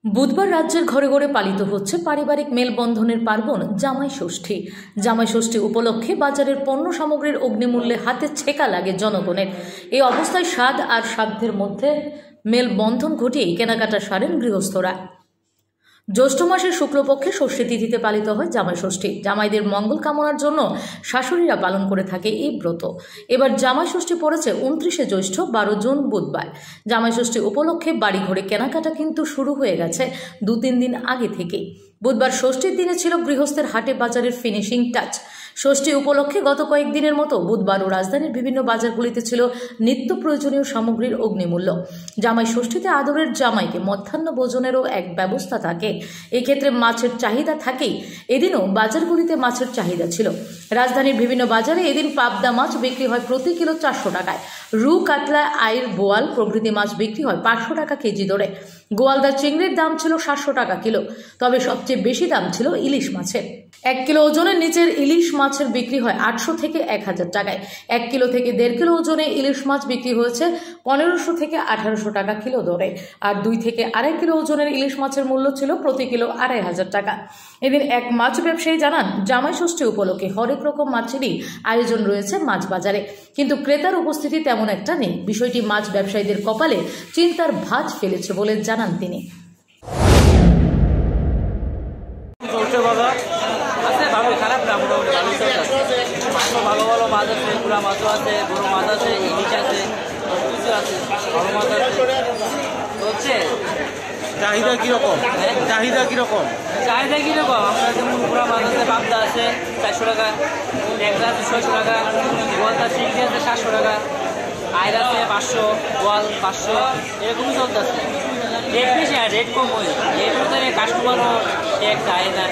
বুধবার রাজ্যের ঘরে ঘরে পালিত হচ্ছে পারিবারিক মেলবন্ধনের পার্বণ জামাই ষষ্ঠী। জামাই ষষ্ঠী উপলক্ষে বাজারের পণ্য সামগ্রীর অগ্নিমূল্যে হাতে ছেকা লাগে জনগণের। এই অবস্থায় স্বাদ আর সাধ্যের মধ্যে মেলবন্ধন ঘটিয়েই কেনাকাটা সারেন গৃহস্থরা। জ্যৈষ্ঠ মাসের শুক্লপক্ষে ষষ্ঠী তিথিতে পালিত হয় জামাই ষষ্ঠী। জামাইদের মঙ্গল কামনার জন্য শাশুড়িরা পালন করে থাকে এই ব্রত। এবার জামাই ষষ্ঠী পড়েছে 29শে জ্যৈষ্ঠ 12 জুন বুধবার। জামাই ষষ্ঠী উপলক্ষে বাড়িঘরে কেনাকাটা কিন্তু শুরু হয়ে গেছে 2-3 দিন আগে থেকেই। বুধবার ষষ্ঠীর দিনে ছিল গৃহস্থের হাটে বাজারের ফিনিশিং টাচ। ষষ্ঠী উপলক্ষে গত কয়েকদিনের মতো বুধবারও রাজধানীর বিভিন্ন বাজারগুলিতে ছিল নিত্য প্রয়োজনীয় সামগ্রীর অগ্নিমূল্য। জামাই ষষ্ঠীতে আদরের জামাইকে মধ্যাহ্ন ভোজনেরও এক ব্যবস্থা থাকে। এক্ষেত্রে মাছের চাহিদা থাকেই। এদিনও বাজারগুলিতে মাছের চাহিদা ছিল। রাজধানীর বিভিন্ন বাজারে এদিন পাবদা মাছ বিক্রি হয় প্রতি কিলো 400 টাকায়। রু, কাতলা, আইড়, বোয়াল প্রভৃতি মাছ বিক্রি হয় 500 টাকা কেজি দরে। গোয়ালদা চিংড়ির দাম ছিল 700 টাকা কিলো। তবে সবচেয়ে বেশি দাম ছিল ইলিশ মাছের। 1 কিলো ওজনের নিচের ইলিশ মাছের বিক্রি হয় 800 থেকে 1000 টাকায়। 1 কিলো থেকে 1.5 কিলো ওজনে ইলিশ মাছ বিক্রি হয়েছে 1500 থেকে 1800 টাকা কিলো দরে। আর 2 থেকে 2.5 কিলো ওজনের ইলিশ মাছের মূল্য ছিল প্রতি কিলো 2500 টাকা। এদিন এক মাছ ব্যবসায়ী জানান, জামাই ষষ্ঠী উপলক্ষে হরেক রকম মাছেরই আয়োজন রয়েছে মাছ বাজারে, কিন্তু ক্রেতার উপস্থিতি তেমন একটা নেই। বিষয়টি মাছ ব্যবসায়ীদের কপালে চিন্তার ভাঁজ ফেলেছে বলে জানান তিনি। খারাপ না, মোটামুটি ভালোই চলছে। মাছও ভালো ভালো মাছ আছে, পুরা মাছও আছে, বড় মাছ আছে, ইলিশ আছে, কিছু আছে, ভালো মাছ আছে। হচ্ছে চাহিদা কিরকম? চাহিদা কিরকম? চাহিদা কিরকম? আপনার যেমন পুরা মাছ আছে, পাবদা আছে 400 টাকা, ট্যাংরা আছে 600 টাকা, গোয়ালদা চিংড়ি আছে 700 টাকা, আইড় আছে 500, গোয়াল 500, এরকমই চলতেছে। রেট বেশি আর রেট কম হয়, রেট মধ্যে কাস্টমারও এক চায় না।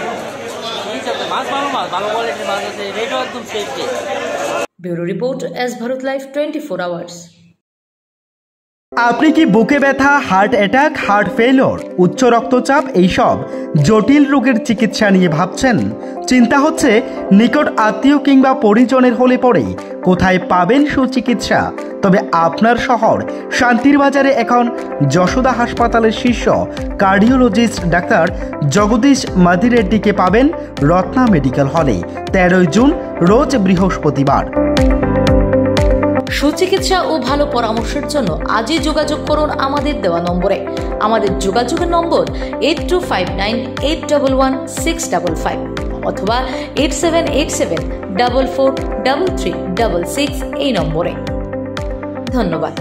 মাছ ভালো, মাছ ভালো কোয়ালিটির মাছ আছে, রেটও একদম safety. Bureau report, S Bharat live 24 hours. আপনি কি বুকে ব্যথা, হার্ট অ্যাটাক, হার্ট ফেলিওর, উচ্চ রক্তচাপ এইসব জটিল রোগের চিকিৎসা নিয়ে ভাবছেন? চিন্তা হচ্ছে নিকট আত্মীয় কিংবা পরিজনের হলে পরেই কোথায় পাবেন সুচিকিৎসা? তবে আপনার শহর শান্তির বাজারে এখন যশোদা হাসপাতালের শীর্ষ কার্ডিওলজিস্ট ডাক্তার জগদীশ মাদিরেড্ডিকে পাবেন রত্না মেডিকেল হলে 13 জুন রোজ বৃহস্পতিবার। সুচিকিৎসা ও ভালো পরামর্শের জন্য আজই যোগাযোগ করুন আমাদের দেওয়া নম্বরে। আমাদের যোগাযোগের নম্বর 8259811655 অথবা 8787443366 এই নম্বরে। ধন্যবাদ।